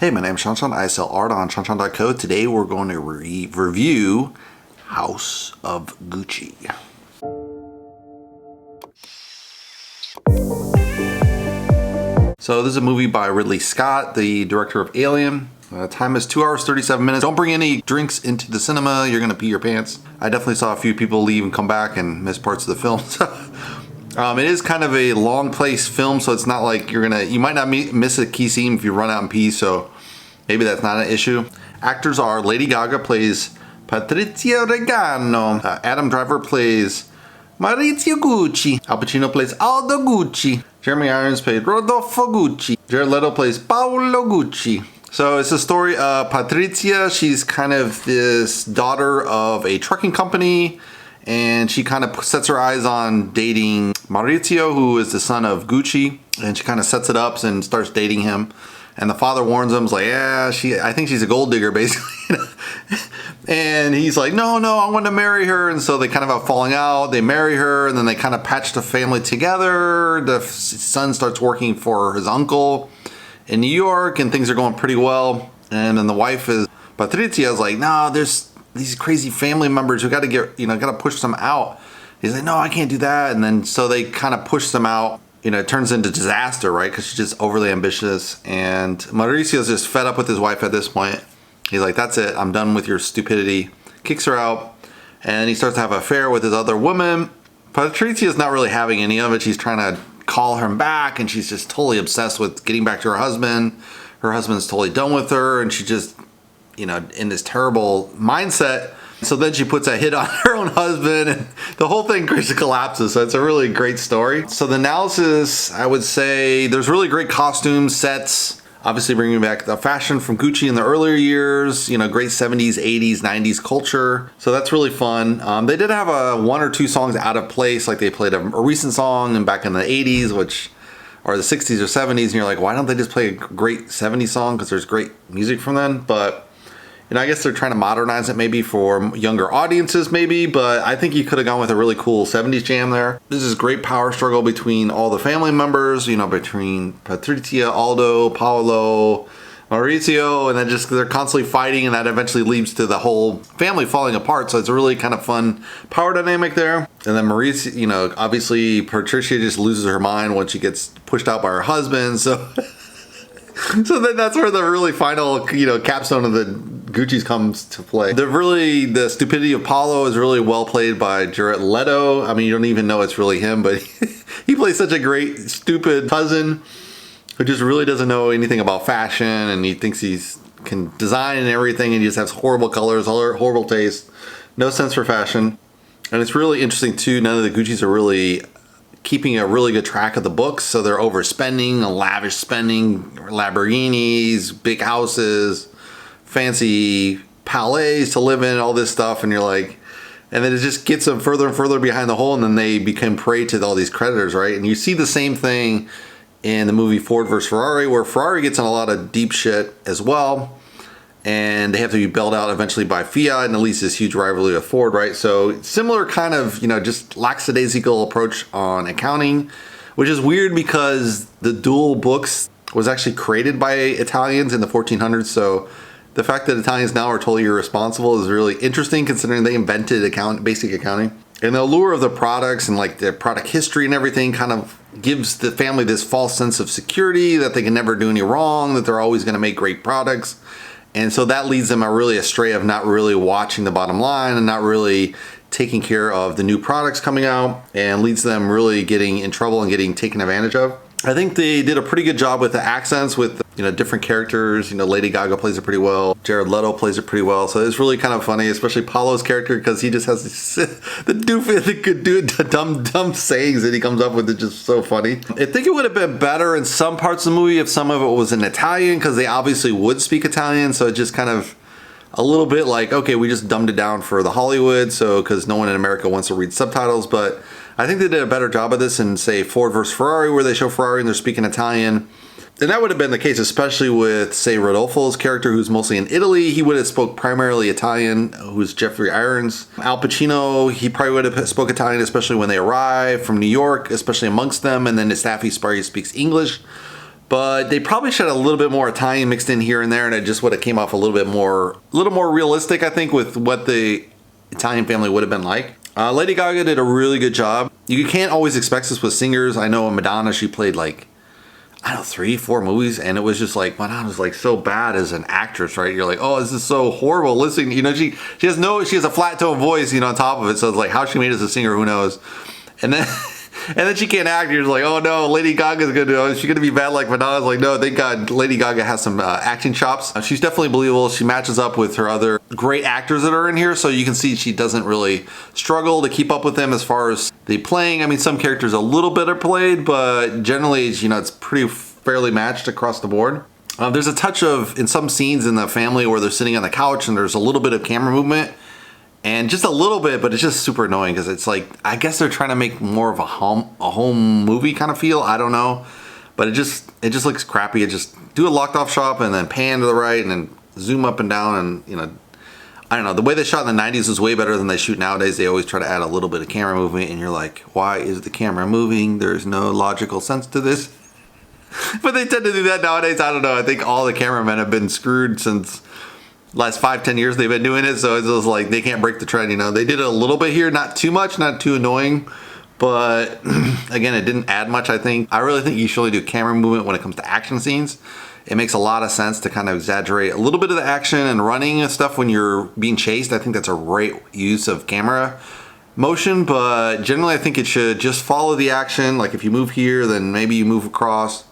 Hey, my name's Shanshan. I sell art on shanshan.co. Today we're going to review House of Gucci. So this is a movie by Ridley Scott, the director of Alien. Time is 2 hours, 37 minutes. Don't bring any drinks into the cinema. You're gonna pee your pants. I definitely saw a few people leave and come back and miss parts of the film. It is kind of a long place film, so it's not like you might not miss a key scene if you run out and pee, so maybe that's not an issue. Actors are Lady Gaga plays Patrizia Reggiani. Adam Driver plays Mauricio Gucci. Al Pacino plays Aldo Gucci. Jeremy Irons plays Rodolfo Gucci. Jared Leto plays Paolo Gucci. So it's the story of Patrizia. She's kind of this daughter of a trucking company, and she kind of sets her eyes on dating Mauricio, who is the son of Gucci, and she kind of sets it up and starts dating him. And the father warns him, like, yeah, I think she's a gold digger, basically. And he's like, no, I want to marry her. And so they kind of have a falling out. They marry her, and then they kind of patch the family together. The son starts working for his uncle in New York, and things are going pretty well. And then the wife Patrizia is like, no, there's these crazy family members who got to push them out. He's like, no, I can't do that. And then so they kind of push them out. It turns into disaster, right? Because she's just overly ambitious. And Mauricio's just fed up with his wife at this point. He's like, that's it. I'm done with your stupidity. Kicks her out. And he starts to have an affair with his other woman. Patrizia's not really having any of it. She's trying to call him back. And she's just totally obsessed with getting back to her husband. Her husband's totally done with her. And she just, in this terrible mindset. So then she puts a hit on her own husband, and the whole thing crazy collapses. So it's a really great story. So the analysis, I would say there's really great costumes, sets, obviously bringing back the fashion from Gucci in the earlier years, great 70s, 80s, 90s culture. So that's really fun. They did have one or two songs out of place, like they played a recent song and back in the 80s, or the 60s or 70s, and you're like, why don't they just play a great 70s song? Because there's great music from them. But I guess they're trying to modernize it maybe for younger audiences maybe, but I think you could have gone with a really cool 70s jam there. This is great power struggle between all the family members, between Patrizia, Aldo, Paolo, Mauricio, and then just they're constantly fighting, and that eventually leads to the whole family falling apart. So it's a really kind of fun power dynamic there. And then Mauricio, obviously Patrizia just loses her mind when she gets pushed out by her husband. So then that's where the really final, capstone of the Gucci's comes to play. The stupidity of Paolo is really well played by Jared Leto. I mean, you don't even know it's really him, but he plays such a great, stupid cousin who just really doesn't know anything about fashion, and he thinks can design and everything, and he just has horrible colors, horrible taste, no sense for fashion. And it's really interesting too, none of the Gucci's are really keeping a really good track of the books, so they're overspending, lavish spending, Lamborghinis, big houses, fancy palais to live in, all this stuff, and you're like, and then it just gets them further and further behind the hole, and then they become prey to all these creditors, right? And you see the same thing in the movie Ford vs. Ferrari, where Ferrari gets in a lot of deep shit as well, and they have to be bailed out eventually by Fiat, and at least this huge rivalry with Ford, right? So similar kind of, just lackadaisical approach on accounting, which is weird because the dual books was actually created by Italians in the 1400s. So the fact that Italians now are totally irresponsible is really interesting, considering they invented basic accounting. And the allure of the products and like their product history and everything kind of gives the family this false sense of security that they can never do any wrong, that they're always going to make great products. And so that leads them really astray of not really watching the bottom line and not really taking care of the new products coming out, and leads them really getting in trouble and getting taken advantage of. I think they did a pretty good job with the accents, with different characters. Lady Gaga plays it pretty well. Jared Leto plays it pretty well. So it's really kind of funny, especially Paolo's character, because he just has the dumb sayings that he comes up with. It's just so funny. I think it would have been better in some parts of the movie if some of it was in Italian, because they obviously would speak Italian. So it just kind of a little bit like, okay, we just dumbed it down for the Hollywood, so because no one in America wants to read subtitles. But I think they did a better job of this in, say, Ford vs. Ferrari, where they show Ferrari and they're speaking Italian. And that would have been the case, especially with, say, Rodolfo's character, who's mostly in Italy. He would have spoke primarily Italian, who's Jeffrey Irons. Al Pacino, he probably would have spoke Italian, especially when they arrive from New York, especially amongst them. And then his staff, he speaks English. but they probably should have a little bit more Italian mixed in here and there, and it just would have came off a little more realistic, I think, with what the Italian family would have been like. Lady Gaga did a really good job. You can't always expect this with singers. I know in Madonna, she played like, I don't know, 3, 4 movies, and it was just like, Madonna's like so bad as an actress, right? You're like, oh, this is so horrible listening. You know, she has a flat tone voice, you know, on top of it. So it's like, how she made it as a singer, who knows? And then and then she can't act. You're just like, oh no, Lady Gaga's gonna do it. Is she gonna be bad like Madonna's? Like, no, thank God Lady Gaga has some acting chops. She's definitely believable. She matches up with her other great actors that are in here, so you can see she doesn't really struggle to keep up with them as far as the playing. I mean, some characters a little better played, but generally, you know, it's pretty fairly matched across the board. There's a touch of, in some scenes in the family where they're sitting on the couch and there's a little bit of camera movement, and just a little bit, but it's just super annoying because it's like, I guess they're trying to make more of a home movie kind of feel. I don't know, but it just looks crappy. It just do a locked off shot and then pan to the right and then zoom up and down, and you know, I don't know. The way they shot in the 90s was way better than they shoot nowadays. They always try to add a little bit of camera movement, and you're like, why is the camera moving? There's no logical sense to this. But they tend to do that nowadays. I don't know. I think all the cameramen have been screwed since last 5-10 years they've been doing it, so it's just like they can't break the trend, you know. They did it a little bit here, not too much, not too annoying, but again, it didn't add much. I really think you should only do camera movement when it comes to action scenes. It makes a lot of sense to kind of exaggerate a little bit of the action and running and stuff when you're being chased. I think that's a great use of camera motion, but generally I think it should just follow the action. Like if you move here, then maybe you move across,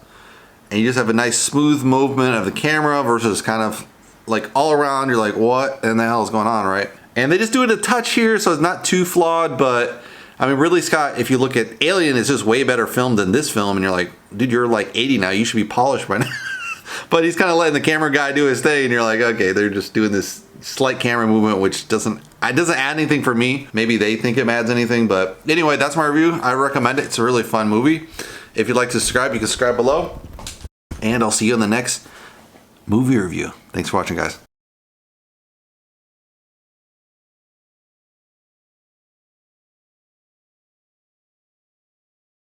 and you just have a nice smooth movement of the camera versus kind of like all around. You're like, what in the hell is going on, right? And they just do it a touch here, so it's not too flawed. But I mean, Ridley Scott, if you look at Alien, is just way better filmed than this film, and you're like, dude, you're like 80 now, you should be polished by now. But he's kind of letting the camera guy do his thing, and you're like, okay, they're just doing this slight camera movement, which doesn't add anything for me. Maybe they think it adds anything, but anyway, that's my review. I recommend it. It's a really fun movie. If you'd like to subscribe, you can subscribe below, and I'll see you in the next movie review. Thanks for watching, guys.